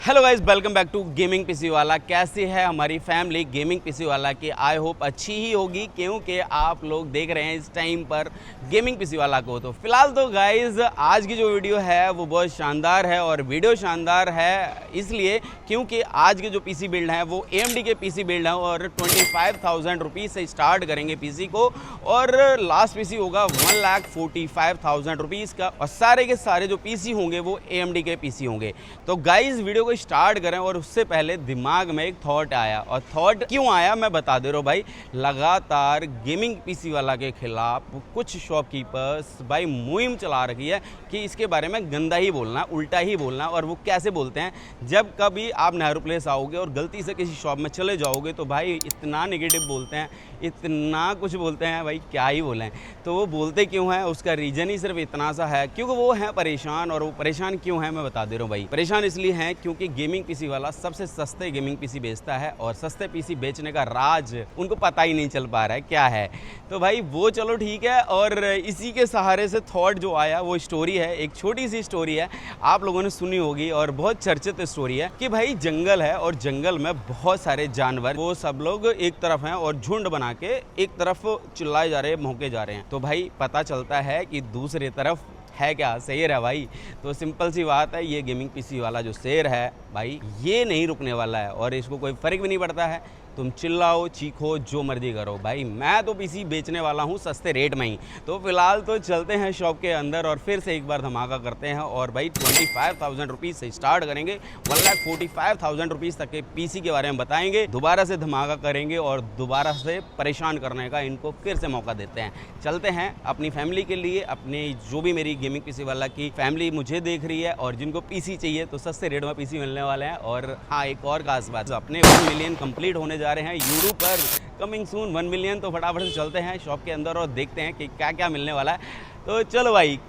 Hello guys, welcome back to gaming PC वाला। कैसी है हमारी फैमिली गेमिंग पीसी वाला की? आई होप अच्छी ही होगी, क्योंकि आप लोग देख रहे हैं इस टाइम पर गेमिंग पीसी वाला को। तो फिलहाल तो गाइस आज की जो वीडियो है वो बहुत शानदार है, और वीडियो शानदार है इसलिए क्योंकि आज के जो पीसी बिल्ड हैं वो AMD के पीसी बिल्ड हैं, और 25,000 रुपीज़ से स्टार्ट करेंगे पीसी को, और लास्ट पीसी होगा 1,45,000 रुपीज़ का, और सारे के सारे जो पीसी होंगे वो AMD के पीसी होंगे। तो गाइस वीडियो को स्टार्ट करें, और उससे पहले दिमाग में एक थॉट आया, और थॉट क्यों आया मैं बता दे रहा हूँ भाई। लगातार गेमिंग पीसी वाला के खिलाफ कुछ शॉपकीपर्स भाई मुहिम चला रखी है कि इसके बारे में गंदा ही बोलना, उल्टा ही बोलना। और वो कैसे बोलते हैं, जब कभी आप नेहरू प्लेस आओगे और गलती से किसी शॉप में चले जाओगे तो भाई इतना नेगेटिव बोलते हैं, इतना कुछ बोलते हैं भाई, क्या ही बोलें। तो वो बोलते क्यों हैं, उसका रीज़न ही सिर्फ इतना सा है, क्योंकि वो हैं परेशान। और वो परेशान क्यों हैं मैं बता दे रहा हूँ भाई। परेशान इसलिए हैं क्योंकि गेमिंग पीसी वाला सबसे सस्ते गेमिंग पीसी बेचता है, और सस्ते पीसी बेचने का राज उनको पता ही नहीं चल पा रहा है क्या है। तो भाई वो चलो ठीक है, और इसी के सहारे से थॉट जो आया वो स्टोरी है, एक छोटी सी स्टोरी है, आप लोगों ने सुनी होगी, और बहुत चर्चित स्टोरी है कि भाई जंगल है, और जंगल में बहुत सारे जानवर, वो सब लोग एक तरफ हैं और झुंड बना के एक तरफ चिल्लाए जा रहे हैं, भौंके जा रहे हैं। तो भाई पता चलता है कि दूसरी तरफ है क्या, शेर है भाई। तो सिंपल सी बात है, ये गेमिंग पीसी वाला जो शेर है भाई, ये नहीं रुकने वाला है, और इसको कोई फर्क भी नहीं पड़ता है, तुम चिल्लाओ चीखो जो मर्जी करो भाई। मैं तो पीसी बेचने वाला हूँ सस्ते रेट में ही। तो फिलहाल तो चलते हैं शॉप के अंदर, और फिर से एक बार धमाका करते हैं, और भाई 25,000 रुपीज़ से स्टार्ट करेंगे, 1,45,000 रुपीज़ तक के पीसी के बारे में बताएंगे, दोबारा से धमाका करेंगे, और दोबारा से परेशान करने का इनको फिर से मौका देते हैं। चलते हैं अपनी फैमिली के लिए, अपने जो भी मेरी गेमिंग पीसी वाला की फैमिली मुझे देख रही है, और जिनको पीसी चाहिए तो सस्ते रेट में पीसी मिलने वाले हैं। और हाँ, एक और खास बात, अपने 1 मिलियन कंप्लीट होने जा रहे हैं यूट्यूब पर, कमिंग सून 1 मिलियन। तो फटाफट से चलते हैं शॉप के अंदर और देखते हैं कि क्या क्या मिलने वाला है। तो चलो भाई,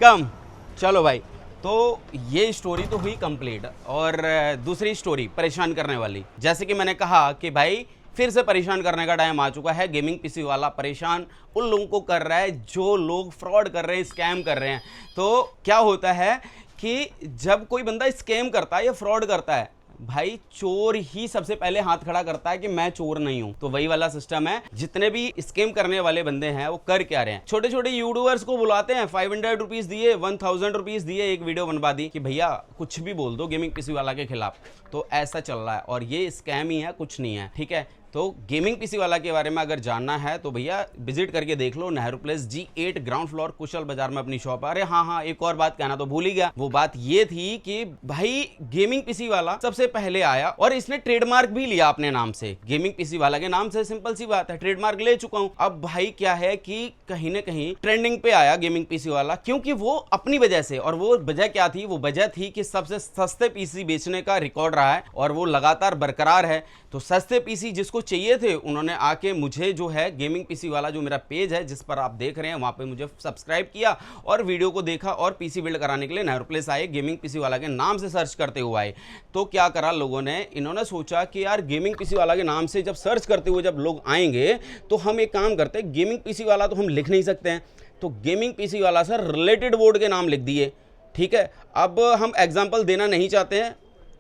चलो भाई। तो ये स्टोरी तो हुई कंप्लीट, और दूसरी स्टोरी परेशान करने वाली। जैसे कि मैंने कहा कि भाई फिर से परेशान करने का टाइम आ चुका है। गेमिंग पीसी वाला परेशान उन लोगों को कर रहा है जो लोग फ्रॉड कर रहे हैं, स्कैम कर रहे हैं। तो क्या होता है कि जब कोई बंदा स्कैम करता है या फ्रॉड करता है, भाई चोर ही सबसे पहले हाथ खड़ा करता है कि मैं चोर नहीं हूं। तो वही वाला सिस्टम है, जितने भी स्कैम करने वाले बंदे हैं वो कर क्या रहे हैं, छोटे छोटे यूट्यूबर्स को बुलाते हैं, 500 रुपीज दिए, 1,000 रुपीज दिए, एक वीडियो बनवा दी कि भैया कुछ भी बोल दो गेमिंग पीसी वाला के खिलाफ। तो ऐसा चल रहा है, और ये स्कैम ही है, कुछ नहीं है, ठीक है। तो गेमिंग पीसी वाला के बारे में अगर जानना है तो भैया विजिट करके देख लो, Nehru Place G8 ground floor Kushal Bazar में अपनी शॉप है। अरे हाँ, एक और बात कहना तो भूल ही गया। वो बात ये थी कि भाई गेमिंग पीसी वाला सबसे पहले आया, और इसने ट्रेडमार्क भी लिया अपने नाम से, गेमिंग पीसी वाला के नाम से। सिंपल सी बात है, ट्रेडमार्क ले चुका हूं। अब भाई क्या है कि कहीं ना कहीं ट्रेंडिंग पे आया गेमिंग पीसी वाला, क्योंकि वो अपनी वजह से, और वो वजह क्या थी, वो वजह थी कि सबसे सस्ते पीसी बेचने का रिकॉर्ड रहा है, और वो लगातार बरकरार है। तो सस्ते पीसी जिसको चाहिए थे, उन्होंने आके मुझे जो है गेमिंग पीसी वाला जो मेरा पेज है जिस पर आप देख रहे हैं, वहां पे मुझे सब्सक्राइब किया, और वीडियो को देखा, और पीसी बिल्ड कराने के लिए नेहरू प्लेस आए, गेमिंग पीसी वाला के नाम से सर्च करते हुए आए। तो क्या करा लोगों ने, इन्होंने सोचा कि यार गेमिंग पीसी वाला के नाम से जब सर्च करते हुए जब लोग आएंगे तो हम एक काम करते हैं, गेमिंग पीसी वाला तो हम लिख नहीं सकते हैं, तो गेमिंग पीसी वाला से रिलेटेड बोर्ड के नाम लिख दिए, ठीक है। अब हम एग्जांपल देना नहीं चाहते हैं,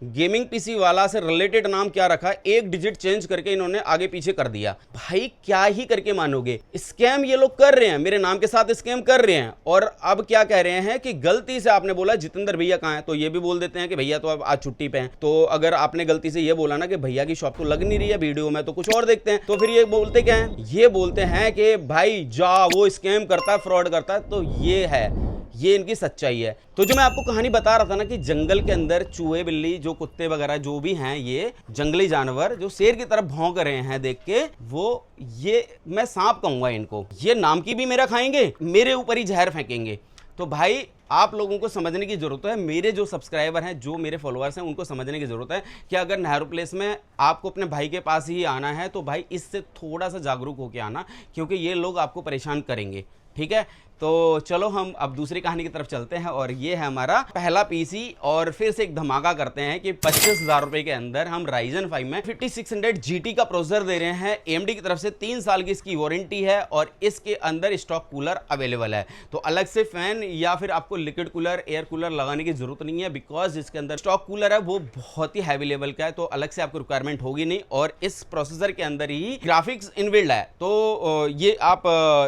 गेमिंग पीसी वाला से रिलेटेड नाम क्या रखा, एक डिजिट चेंज करके इन्होंने आगे पीछे कर दिया। भाई क्या ही करके मानोगे, स्कैम ये लोग कर रहे हैं, मेरे नाम के साथ स्कैम कर रहे हैं। और अब क्या कह रहे हैं कि गलती से आपने बोला जितेंद्र भैया कहाँ हैं, तो ये भी बोल देते हैं कि भैया तो अब आज छुट्टी पे हैं। तो अगर आपने गलती से ये बोला ना कि भैया की शॉप तो लग नहीं रही है वीडियो में, तो कुछ और देखते हैं, तो फिर ये बोलते क्या है, ये बोलते हैं कि भाई जा वो स्कैम करता है, फ्रॉड करता है। तो ये है, ये इनकी सच्चाई है। तो जो मैं आपको कहानी बता रहा था ना कि जंगल के अंदर चूहे बिल्ली जो कुत्ते वगैरह जो भी हैं, ये जंगली जानवर जो शेर की तरफ भौंक रहे हैं देख के, वो ये मैं सांप कहूंगा इनको, ये नाम की भी मेरा खाएंगे, मेरे ऊपर ही जहर फेंकेंगे। तो भाई आप लोगों को समझने की जरूरत है, मेरे जो सब्सक्राइबर हैं, जो मेरे फॉलोअर्स हैं, उनको समझने की जरूरत है कि अगर नेहरू प्लेस में आपको अपने भाई के पास ही आना है तो भाई इससे थोड़ा सा जागरूक होकर आना, क्योंकि ये लोग आपको परेशान करेंगे, ठीक है। तो चलो हम अब दूसरी कहानी की तरफ चलते हैं, और ये है हमारा पहला पीसी। और फिर से एक धमाका करते हैं कि 25,000 रुपए के अंदर हम Ryzen 5 में 5600 GT का प्रोसेसर दे रहे हैं। AMD की तरफ से 3 साल की इसकी वारंटी है, और इसके अंदर स्टॉक कूलर अवेलेबल है। तो अलग से फैन या फिर आपको लिक्विड कूलर, एयर कूलर लगाने की जरूरत नहीं है, बिकॉज इसके अंदर स्टॉक कूलर है वो बहुत ही हैवी लेवल का है, तो अलग से आपको रिक्वायरमेंट होगी नहीं। और इस प्रोसेसर के अंदर ही ग्राफिक्स इनबिल्ड है, तो ये आप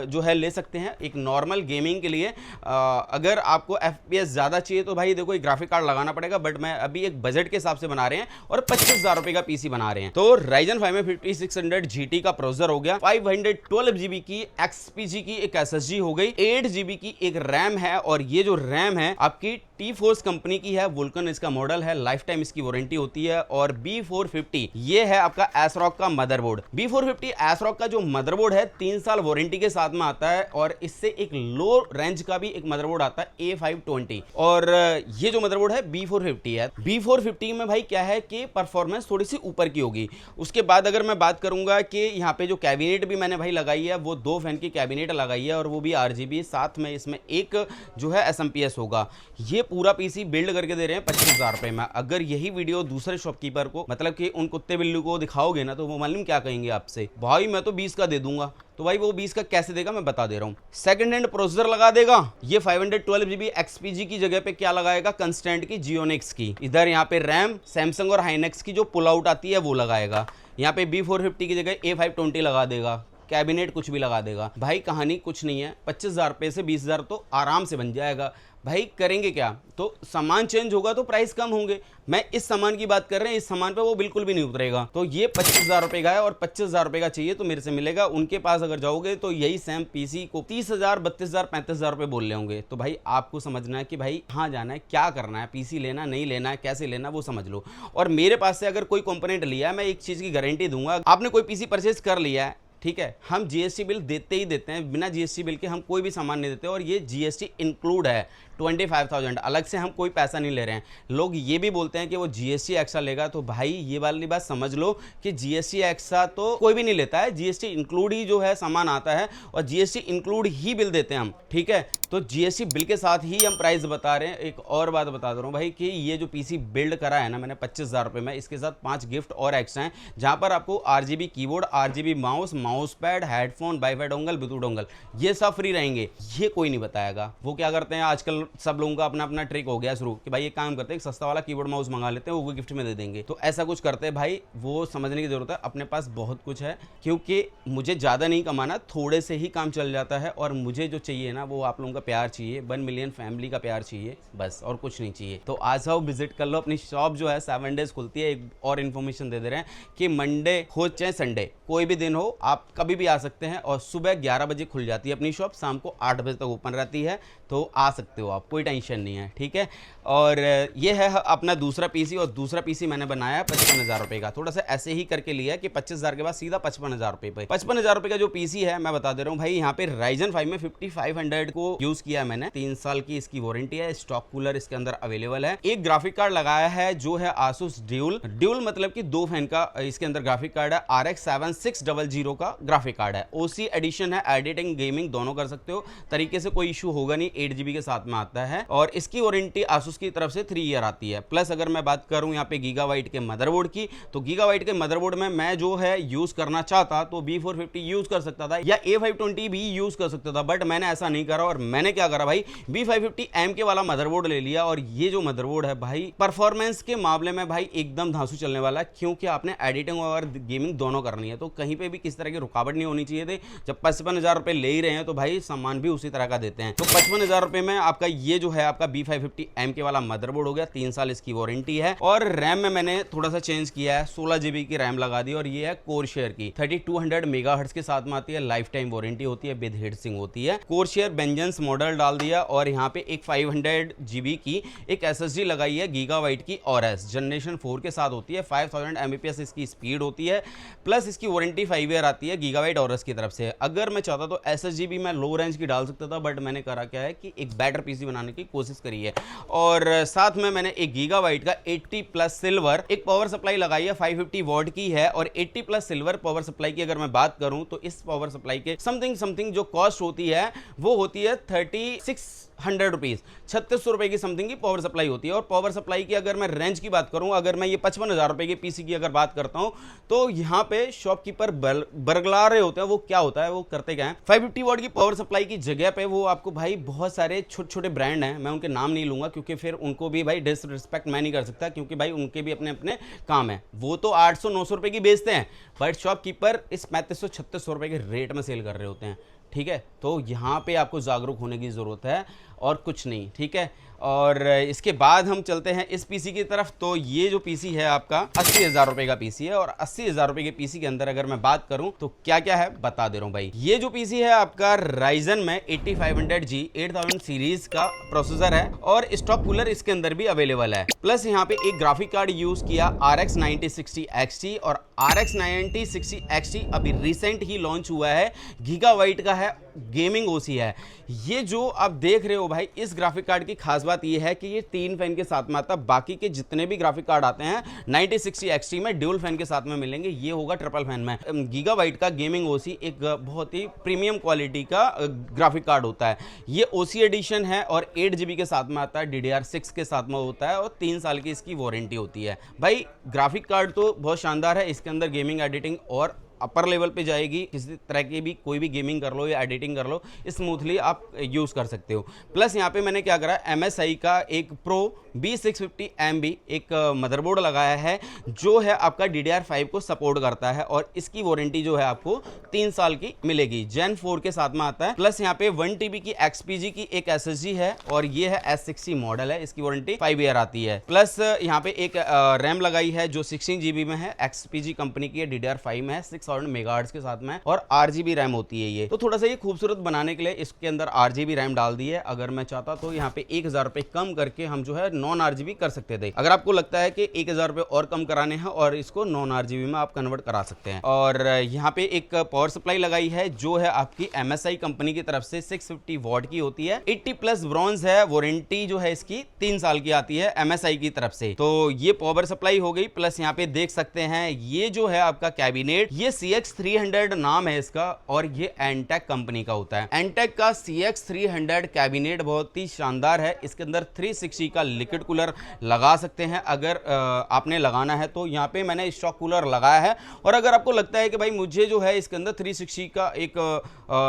जो है ले सकते हैं एक नॉर्मल गेमिंग के लिए। अगर आपको FPS ज्यादा चाहिए तो भाई देखो ग्राफिक कार्ड लगाना पड़ेगा, बट मैं अभी एक बजट के हिसाब से बना रहे हैं और 25,000 रुपए का पीसी बना रहे हैं। तो Ryzen 5 में 5600 GT का प्रोसेसर हो गया, 512 GB की XPG की एक SSG हो गई, 8 GB की एक रैम है, और ये जो रैम है आपकी T-Force कंपनी की है, वुल्कन इसका मॉडल है, लाइफ टाइम इसकी वारंटी होती है। और B450 ये है आपका ASRock का मदरबोर्ड। B450 ASRock का जो मदरबोर्ड है 3 साल वारंटी के साथ में आता है, और इससे एक लो रेंज का भी एक मदरबोर्ड आता है A520, और ये जो मदरबोर्ड है B450 है। B450 में भाई क्या है कि परफॉर्मेंस थोड़ी सी ऊपर की होगी। उसके बाद अगर मैं बात करूंगा कि यहाँ पे जो कैबिनेट भी मैंने भाई लगाई है वो 2 फैन की कैबिनेट लगाई है, और वो भी RGB, साथ में इसमें एक जो है SMPS होगा। ये पूरा पीसी बिल्ड करके दे रहे हैं 25,000 रुपए में। अगर यही वीडियो दूसरे शॉपकीपर को, मतलब कि उन कुत्ते बिल्लू को दिखाओगे ना, तो वो मालूम क्या कहेंगे आपसे, भाई मैं तो 20 का दे दूंगा। तो भाई वो 20 का कैसे देगा मैं बता दे रहा हूँ। सेकंड हैंड प्रोसेसर लगा देगा, ये 512 GB XPG की जगह पे क्या लगाएगा, कंस्टेंट की जियोनिक्स की। इधर यहाँ पे रैम सैमसंग और हाइनेक्स की जो पुल आउट आती है वो लगाएगा। यहाँ पे B450 की जगह A520 लगा देगा, कैबिनेट कुछ भी लगा देगा। भाई कहानी कुछ नहीं है, 25,000 रुपये से 20,000 तो आराम से बन जाएगा। भाई करेंगे क्या, तो सामान चेंज होगा तो प्राइस कम होंगे। मैं इस सामान की बात कर रहे हैं, इस सामान पे वो बिल्कुल भी नहीं उतरेगा। तो ये 25,000 रुपये का है, और 25,000 रुपये का चाहिए तो मेरे से मिलेगा। उनके पास अगर जाओगे तो यही सेम पीसी को 30,000, 32,000, 35,000 रुपये बोल रहे होंगे। तो भाई आपको समझना है कि भाई कहाँ जाना है, क्या करना है, पीसी लेना नहीं लेना है, कैसे लेना वो समझ लो। और मेरे पास से अगर कोई कंपोनेंट लिया है, मैं एक चीज़ की गारंटी दूंगा, आपने कोई पीसी परचेज कर लिया है, ठीक है, हम GST बिल देते ही देते हैं, बिना GST बिल के हम कोई भी सामान नहीं देते, और ये GST इंक्लूड है 25,000, अलग से हम कोई पैसा नहीं ले रहे हैं। लोग ये भी बोलते हैं कि वो GST एक्स्ट्रा लेगा, तो भाई ये वाली बात समझ लो कि GST एक्स्ट्रा तो कोई भी नहीं लेता है, GST इंक्लूड ही जो है सामान आता है, और GST इंक्लूड ही बिल देते हैं हम, ठीक है। तो GST बिल के साथ ही हम प्राइस बता रहे हैं। एक और बात बता दे रहा हूँ भाई कि ये जो पीसी बिल्ड करा है ना मैंने 25,000 रुपये में, इसके साथ 5 गिफ्ट और एक्स्ट्रा हैं, जहाँ पर आपको RGB keyboard, RGB mouse pad, headphone, wifi dongle, Bluetooth dongle, ये सब फ्री रहेंगे। ये कोई नहीं बताएगा। वो क्या करते हैं आजकल सब लोगों का अपना अपना ट्रिक हो गया शुरू कि भाई एक काम करते हैं, एक सस्ता वाला कीबोर्ड माउस मंगा लेते हैं, वो गिफ्ट में दे देंगे। तो ऐसा कुछ करते हैं भाई, वो समझने की जरूरत है। अपने पास बहुत कुछ है, क्योंकि मुझे ज़्यादा नहीं कमाना, थोड़े से ही काम चल जाता है। और मुझे जो चाहिए ना वो आप लोगों का प्यार चाहिए, 1 मिलियन फैमिली का प्यार चाहिए, बस, और कुछ नहीं चाहिए। तो आ जाओ, विजिट कर लो। अपनी शॉप जो है 7 डेज खुलती है। एक और इन्फॉर्मेशन दे रहे हैं कि मंडे हो चाहे संडे, कोई भी दिन हो, आप कभी भी आ सकते हैं। और सुबह 11 बजे खुल जाती है अपनी शॉप, शाम को 8 बजे तक ओपन रहती है। तो आ सकते हो आप, कोई टेंशन नहीं है, ठीक है। और ये है अपना दूसरा पीसी, और दूसरा पीसी मैंने बनाया 55,000 रुपये का। थोड़ा सा ऐसे ही करके लिया कि 25,000 के बाद सीधा 55,000 रुपये पे। 55,000 रुपये का जो पीसी है मैं बता दे रहा हूँ भाई, यहाँ पे Ryzen 5 में 5500 को यूज किया है मैंने। 3 साल की इसकी वारंटी है, स्टॉक कूलर इसके अंदर अवेलेबल है। एक ग्राफिक कार्ड लगाया है जो है Asus ड्यूल मतलब कि 2 फैन का इसके अंदर ग्राफिक कार्ड है। RX 7600 का ग्राफिक कार्ड है, OC एडिशन है, एडिटिंग गेमिंग दोनों कर सकते हो तरीके से, कोई इशू होगा नहीं। 8 GB के साथ में आता है, और इसकी वारंटी Asus की तरफ से 3 ईयर आती है। प्लस अगर मैं बात करूं यहाँ पे गीगाबाइट के मदरबोर्ड की, तो गीगाबाइट के मदरबोर्ड में मैं जो है यूज करना चाहता तो B450 यूज कर सकता था, या A520 भी यूज कर सकता था, बट मैंने ऐसा नहीं करा। और मैंने क्या करा भाई, B550 MK वाला मदरबोर्ड ले लिया। और ये जो मदरबोर्ड है भाई, परफॉर्मेंस के मामले में भाई एकदम धांसू चलने वाला है, क्योंकि आपने एडिटिंग और गेमिंग दोनों करनी है, तो कहीं पे भी किस तरह की रुकावट नहीं होनी चाहिए थी। जब 55,000 रुपये ले ही रहे हैं तो भाई सामान भी उसी तरह का देते हैं। तो 55,000 रुपये में आपका ये जो है आपका B550 MK वाला मदरबोर्ड हो गया, 3 साल इसकी वारंटी है। और रैम में मैंने थोड़ा सा चेंज किया है, 16 GB की रैम लगा दी, और ये है कोरशेयर की 3200 मेगाहर्ट्ज के साथ में आती है, लाइफ टाइम वारंटी होती है, विद हीट सिंक होती है। कोरशेयर वेंजेंस मॉडल डाल दिया, और यहाँ पे एक 500 GB की एक SSD लगाई है गीगाबाइट की ORS जनरेशन 4 के साथ होती है। 5000 Mbps इसकी स्पीड होती है, प्लस इसकी वारंटी 5 ईयर आती है गीगाबाइट ORS की तरफ से। अगर मैं चाहता तो SSD भी मैं लो रेंज की डाल सकता था, बट मैंने करा क्या है कि एक बेटर पीसी बनाने की कोशिश करी है। और और साथ में मैंने एक गीगाबाइट का 80 प्लस सिल्वर एक पावर सप्लाई लगाई है, 550 वॉट की है। और 80 प्लस सिल्वर पावर सप्लाई की अगर मैं बात करूं तो इस पावर सप्लाई के समथिंग जो कॉस्ट होती है वो होती है 3600 रुपीज, 3600 रुपए की समथिंग की पावर सप्लाई होती है। और पावर सप्लाई की अगर मैं रेंज की बात करूं, अगर मैं ये 55,000 रुपए के पीसी की अगर बात करता हूं तो यहां पे शॉपकीपर बरगला रहे होते हैं। वो क्या होता है, वो करते क्या है, 550 वॉट की पावर सप्लाई की जगह पे वो आपको भाई बहुत सारे छोटे छोटे ब्रांड हैं, मैं उनके नाम नहीं लूंगा क्योंकि फिर उनको भी भाई डिसरिस्पेक्ट मैं नहीं कर सकता, क्योंकि भाई उनके भी अपने अपने काम है। वो तो 800-900 रुपए की बेचते हैं, बट शॉपकीपर इस 3500-3600 रुपए के रेट में सेल कर रहे होते हैं। ठीक है, तो यहाँ पे आपको जागरूक होने की ज़रूरत है और कुछ नहीं। ठीक है, और इसके बाद हम चलते हैं इस पीसी की तरफ। तो ये जो पीसी है आपका 80,000 रुपए का पीसी है। और 80,000 रुपए के पीसी के अंदर अगर मैं बात करूं तो क्या क्या है बता दे रहा हूं भाई। ये जो पीसी है आपका राइजन में 8500G 8000 सीरीज का प्रोसेसर है और स्टॉक कूलर इसके अंदर भी अवेलेबल है। प्लस यहाँ पे एक ग्राफिक कार्ड यूज किया RX 9060 XT, और RX 9060 XT अभी रिसेंट ही लॉन्च हुआ है, गीगाबाइट का है, गेमिंग ओसी है। ये जो आप देख रहे हो भाई, इस ग्राफिक कार्ड की खास बात ये है कि ये 3 फैन के साथ में आता है। बाकी के जितने भी ग्राफिक कार्ड आते हैं 9060 XT में ड्यूल फैन के साथ में मिलेंगे, ये होगा ट्रिपल फैन में। गीगाबाइट का गेमिंग ओसी एक बहुत ही प्रीमियम क्वालिटी का ग्राफिक कार्ड होता है। ये ओसी एडिशन है और 8 GB के साथ में आता है, DDR6 के साथ में होता है और 3 साल की इसकी वारंटी होती है। भाई ग्राफिक कार्ड तो बहुत शानदार है, इसके अंदर गेमिंग एडिटिंग और अपर लेवल पे जाएगी। किसी तरह की भी कोई भी गेमिंग कर लो या एडिटिंग कर लो, स्मूथली आप यूज कर सकते हो। प्लस यहाँ पे मैंने क्या करा, MSI का एक प्रो B650MB एक मदरबोर्ड लगाया है जो है आपका DDR5 को सपोर्ट करता है और इसकी वारंटी जो है आपको 3 साल की मिलेगी। Gen 4 के साथ में आता है। प्लस यहाँ पे 1 TB की XPG की एक SSD है और ये है S60 मॉडल है, इसकी वारंटी 5 ईयर आती है। प्लस यहाँ पे एक रैम लगाई है जो 16 GB में है, XPG कंपनी की है, DDR5 में है, 6000 मेगाहर्ट्ज के साथ में, और 8GB रैम होती है ये। तो थोड़ा सा ये खूबसूरत बनाने के लिए इसके अंदर 8GB रैम डाल दी है। अगर मैं चाहता तो यहाँ पे 1000 रुपए कम करके हम जो है नॉन RGB कर सकते थे। अगर आपको लगता है कि 1000 रुपए और कम कराने हैं और इसको नॉन RGB में आप कन्वर्ट करा सकते हैं। और यहाँ पे एक पावर सप्लाई लगाई है जो है आपकी MSI कंपनी की तरफ से 650 वॉट की होती है, 80 प्लस ब्रॉन्ज है, वारंटी जो है इसकी 3 साल की आती है MSI की तरफ से। तो ये पावर सप्लाई हो गई। प्लस यहाँ पे देख सकते हैं ये जो है आपका कैबिनेट, ये CX300 नाम है इसका और ये एंटेक कंपनी का होता है। एंटेक का CX300 कैबिनेट बहुत ही शानदार है। इसके अंदर 360 का लिक्विड कूलर लगा सकते हैं अगर आपने लगाना है तो। यहाँ पे मैंने स्टॉक कूलर लगाया है और अगर आपको लगता है कि भाई मुझे जो है इसके अंदर 360 का एक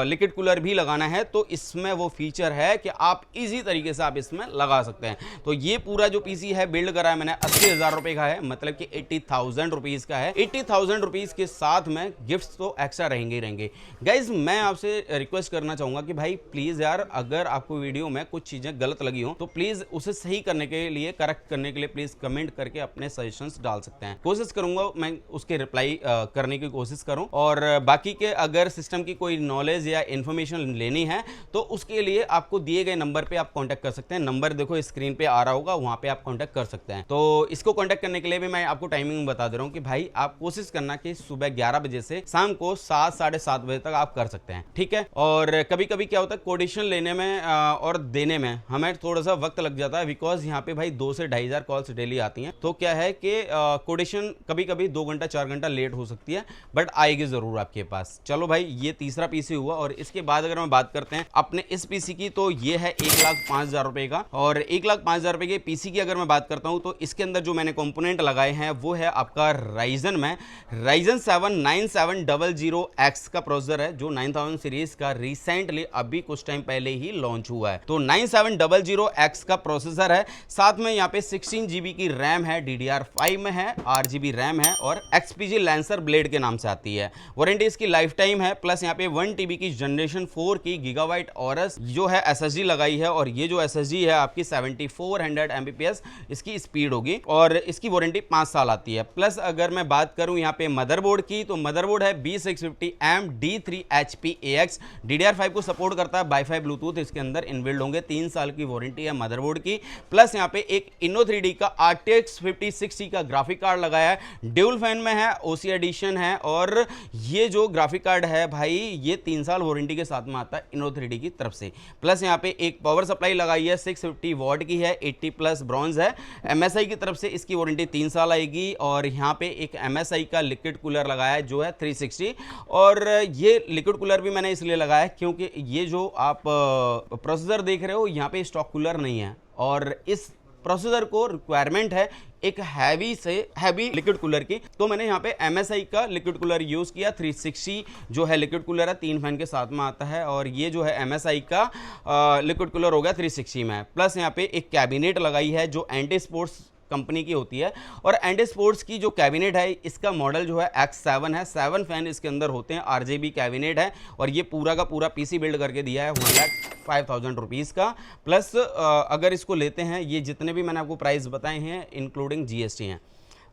लिक्विड कूलर भी लगाना है तो इसमें वो फीचर है कि आप इजी तरीके से आप इसमें लगा सकते हैं। तो ये पूरा जो पीसी है बिल्ड करा है मैंने 80,000 रुपए का है, मतलब कि 80,000 रुपीज का है। 80,000 रुपीज के साथ में गिफ्ट्स तो एक्स्ट्रा रहेंगे ही रहेंगे। गाइज मैं आपसे रिक्वेस्ट करना चाहूंगा कि भाई प्लीज यार, अगर आपको वीडियो में कुछ चीजें गलत लगी हो तो प्लीज उसे सही करने के लिए, करेक्ट करने के लिए प्लीज कमेंट करके अपने सजेशंस डाल सकते हैं। कोशिश करूंगा मैं उसके रिप्लाई करने की कोशिश करूं। और बाकी के अगर सिस्टम की कोई नॉलेज या इंफॉर्मेशन लेनी है तो उसके लिए आपको दिए गए नंबर पे आप कांटेक्ट कर सकते हैं। नंबर देखो स्क्रीन पे आ रहा होगा, वहां पे आप कांटेक्ट कर सकते हैं। तो इसको कांटेक्ट करने के लिए भी मैं आपको टाइमिंग बता दे रहा हूं कि भाई आप कोशिश करना कि सुबह 11 बजे से शाम को 7 साढ़े 7 बजे तक आप कर सकते हैं। ठीक है, और कभी कभी क्या होता है कोटेशन लेने में और देने में हमें थोड़ा सा वक्त लग जाता है, बिकॉज यहाँ पे भाई 2 से 2,500 कॉल्स डेली आती हैं। तो क्या है कि कोटेशन कभी कभी 2 घंटा 4 घंटा लेट हो सकती है, बट आएगी जरूर आपके पास। चलो भाई ये तीसरा पीसी हुआ। और इसके बाद अगर हम बात करते हैं अपने इस पीसी की तो ये है 1,05,000 रुपए का। और 1,05,000 रुपए के पीसी की अगर मैं बात करता हूं तो इसके अंदर जो मैंने कंपोनेंट लगाए हैं वो है आपका राइजन में राइजन 7 9700X का प्रोसेसर है जो 9000 सीरीज का रिसेंटली अभी कुछ टाइम पहले ही लॉन्च हुआ है। तो 9700X का प्रोसेसर है, साथ में यहाँ पे 16 GB की रैम है, DDR5 में है, 8 GB रैम है और XPG लैंसर ब्लेड के नाम से आती है। वारंटी इसकी लाइफ टाइम है। प्लस यहाँ पे 1 TB की जनरेशन 4 की गीगाबाइट ऑरस जो है SSD लगाई है और ये जो SSD है आपकी 7400 Mbps इसकी स्पीड होगी और इसकी वारंटी 5 साल आती है। प्लस अगर मैं बात करूं यहाँ पे मदरबोर्ड की तो मदरबोर्ड है B650M D3HP AX, DDR5 को सपोर्ट करता है, वाईफाई ब्लूटूथ इसके अंदर इनबिल्ड होंगे, 3 साल की वारंटी है मदरबोर्ड की। प्लस यहाँ पे एक Inno3D का RTX 5060 का ग्राफिक कार्ड लगाया है, ड्यूल फैन में है, OC एडिशन है, और ये जो ग्राफिक कार्ड है भाई ये 3 साल वारंटी के साथ में आता है Inno3D की तरफ से। प्लस यहाँ पे एक पावर सप्लाई लगाई है 650 वॉट की है, 80 प्लस ब्रॉन्ज है, MSI की तरफ से इसकी वारंटी 3 साल आएगी। और यहाँ पे एक MSI का लिक्विड कूलर लगाया है जो है 360, और ये लिक्विड कूलर भी मैंने इसलिए लगाया है क्योंकि ये जो आप प्रोसेसर देख रहे हो यहाँ पे स्टॉक कूलर नहीं है, और इस प्रोसेसर को रिक्वायरमेंट है एक हैवी से हैवी लिक्विड कूलर की, तो मैंने यहाँ पे MSI का लिक्विड कूलर यूज़ किया। 360 जो है लिक्विड कूलर है, 3 फैन के साथ में आता है, और ये जो है MSI का लिक्विड कूलर हो गया 360 में। प्लस यहाँ पे एक कैबिनेट लगाई है जो एंटी स्पोर्ट्स कंपनी की होती है, और एंटी स्पोर्ट्स की जो कैबिनेट है इसका मॉडल जो है X7 है, 7 फैन इसके अंदर होते हैं, RGB कैबिनेट है, और ये पूरा का पूरा PC बिल्ड करके दिया है 1,05,000 रुपीज़ का। प्लस अगर इसको लेते हैं, ये जितने भी मैंने आपको प्राइस बताए हैं इंक्लूडिंग GST हैं।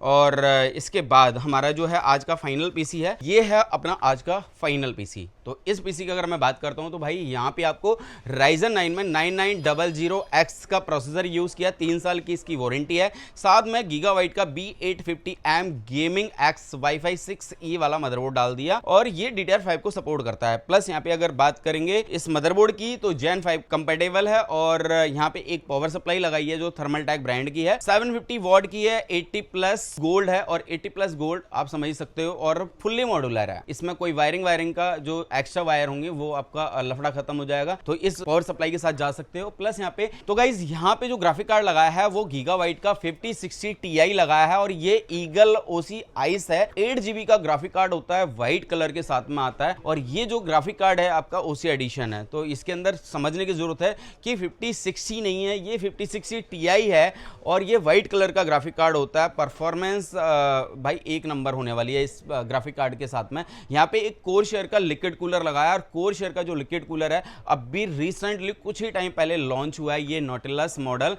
और इसके बाद हमारा जो है आज का फाइनल पीसी है, ये है अपना आज का फाइनल पीसी। तो इस पीसी की अगर मैं बात करता हूं तो भाई यहाँ पे आपको Ryzen 9 में 9900X का प्रोसेसर यूज़ किया, 3 साल की इसकी वारंटी है, साथ में गीगाबाइट का B850M gaming X wifi 6E वाला मदरबोर्ड डाल दिया, और ये DDR5 को सपोर्ट करता है। प्लस यहाँ पे अगर बात करेंगे इस मदरबोर्ड की तो Gen 5 कंपेटेबल है, और यहाँ पे एक पावर सप्लाई लगाई है जो थर्मलटेक ब्रांड की है, 750 वॉट की है, 80 प्लस गोल्ड है, और 80 प्लस गोल्ड आप समझ सकते हो, और फुल्ली मॉड्यूलर है। इसमें कोई वायरिंग का जो एक्स्ट्रा वायर होंगे वो आपका लफड़ा खत्म हो जाएगा, तो इस पावर सप्लाई के साथ जा सकते हो। प्लस यहाँ पे तो गाइज यहाँ पे जो ग्राफिक कार्ड लगाया है वो गीगाबाइट का 5060 Ti लगाया है, और ये ईगल OC आइस है, 8GB का ग्राफिक कार्ड होता है, व्हाइट कलर के साथ में आता है, और ये जो ग्राफिक कार्ड है आपका OC एडिशन है। तो इसके अंदर समझने की जरूरत है कि 5060 नहीं है, ये 5060 Ti है, और ये व्हाइट कलर का ग्राफिक कार्ड होता है। परफॉर्मेंस भाई एक नंबर होने वाली है इस ग्राफिक कार्ड के साथ में। यहाँ पे एक कोर शेयर का लिक्विड कूलर लगाया, और कोर शेयर का जो लिक्विड कूलर है अभी रिसेंटली कुछ ही टाइम पहले लॉन्च हुआ है, ये नॉटिलस मॉडल।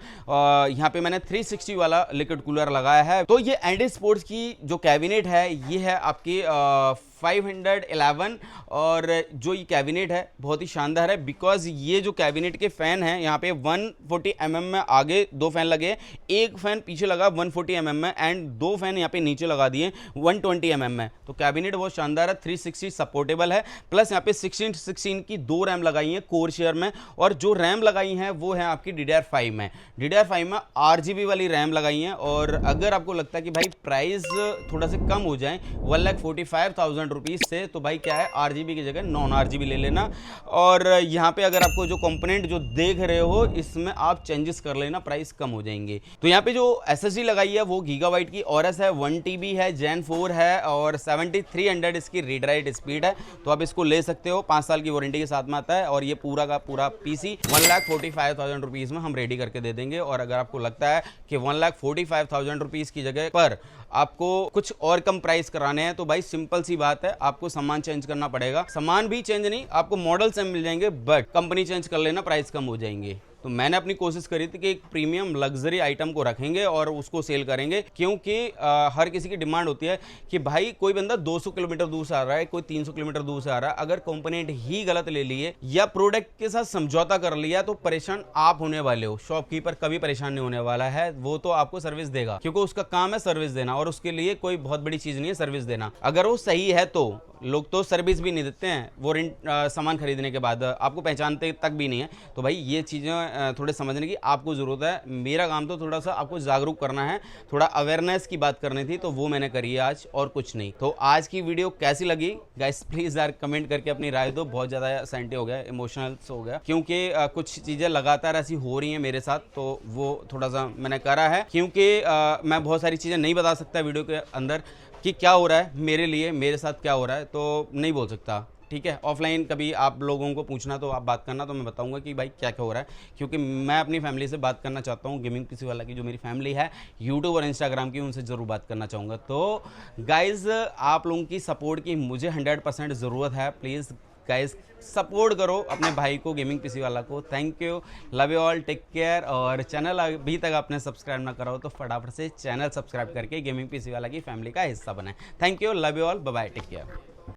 यहाँ पे मैंने 360 वाला लिक्विड कूलर लगाया है। तो ये एंटी स्पोर्ट्स की जो कैबिनेट है ये है आपकी 511, और जो ये कैबिनेट है बहुत ही शानदार है, बिकॉज ये जो कैबिनेट के फैन हैं यहाँ पे 140 mm में आगे 2 फैन लगे, एक फैन पीछे लगा 140 mm में, एंड 2 फैन यहाँ पे नीचे लगा दिए 120 mm में। तो कैबिनेट बहुत शानदार है, 360 सपोर्टेबल है। प्लस यहाँ पे 16 की 2 रैम लगाई है कोर शेयर में, और जो रैम लगाई हैं वो है आपकी DDR5 में RGB वाली रैम लगाई हैं। और अगर आपको लगता है कि भाई प्राइस थोड़ा सा कम हो जाए 1,45,000 रुपीज़ से, तो भाई क्या है RGB की जगह नॉन RGB ले लेना। और यहाँ पे अगर आपको जो कंपोनेंट जो देख रहे हो इसमें आप चेंजेस कर लेना, प्राइस कम हो जाएंगे। तो यहाँ पे जो SSD लगाई है वो गीगाबाइट की ORS है, 1 TB है, Gen 4 है, और 7300 इसकी रीड राइट स्पीड है। तो आप इसको ले सकते हो, 5 साल की वारंटी के साथ में आता है, और ये पूरा का पूरा PC 1,45,000 रुपीज़ में हम रेडी करके दे देंगे। और अगर आपको लगता है कि 1,45,000 रुपीज़ की जगह पर आपको कुछ और कम प्राइस कराने हैं, तो भाई सिंपल सी बात है, आपको सामान चेंज करना पड़ेगा। सामान भी चेंज नहीं, आपको मॉडल सेम मिल जाएंगे, बट कंपनी चेंज कर लेना, प्राइस कम हो जाएंगे। तो मैंने अपनी कोशिश करी थी कि एक प्रीमियम लग्जरी आइटम को रखेंगे और उसको सेल करेंगे, क्योंकि हर किसी की डिमांड होती है कि भाई कोई बंदा 200 किलोमीटर दूर से आ रहा है, कोई 300 किलोमीटर दूर से आ रहा है, अगर कंपोनेंट ही गलत ले लिए या प्रोडक्ट के साथ समझौता कर लिया तो परेशान आप होने वाले हो। शॉपकीपर कभी परेशान नहीं होने वाला है, वो तो आपको सर्विस देगा, क्योंकि उसका काम है सर्विस देना, और उसके लिए कोई बहुत बड़ी चीज नहीं है सर्विस देना। अगर वो सही है तो लोग तो सर्विस भी नहीं देते हैं, वो सामान खरीदने के बाद आपको पहचानते तक भी नहीं है। तो भाई ये चीज़ें थोड़े समझने की आपको ज़रूरत है। मेरा काम तो थोड़ा सा आपको जागरूक करना है, थोड़ा अवेयरनेस की बात करनी थी, तो वो मैंने करी है आज, और कुछ नहीं। तो आज की वीडियो कैसी लगी गाइस, प्लीज़ यार कमेंट करके अपनी राय दो। बहुत ज़्यादा सेंटी हो गया, इमोशनल हो गया, क्योंकि कुछ चीज़ें लगातार ऐसी हो रही हैं मेरे साथ, तो वो थोड़ा सा मैंने करा है, क्योंकि मैं बहुत सारी चीज़ें नहीं बता सकता वीडियो के अंदर कि क्या हो रहा है मेरे लिए, मेरे साथ क्या हो रहा है, तो नहीं बोल सकता। ठीक है, ऑफलाइन कभी आप लोगों को पूछना तो आप बात करना, तो मैं बताऊंगा कि भाई क्या क्या हो रहा है, क्योंकि मैं अपनी फैमिली से बात करना चाहता हूँ। गेमिंग पीसी वाला की जो मेरी फैमिली है यूट्यूब और इंस्टाग्राम की, उनसे ज़रूर बात करना चाहूँगा। तो गाइज़ आप लोगों की सपोर्ट की मुझे 100% ज़रूरत है। प्लीज़ गाइस सपोर्ट करो अपने भाई को, गेमिंग पीसी वाला को। Thank you, love you all, take care. और चैनल अभी तक आपने सब्सक्राइब ना करा हो तो फटाफट से चैनल सब्सक्राइब करके गेमिंग पीसी वाला की फैमिली का हिस्सा बनाएं। Thank you, love you all, bye bye, take care.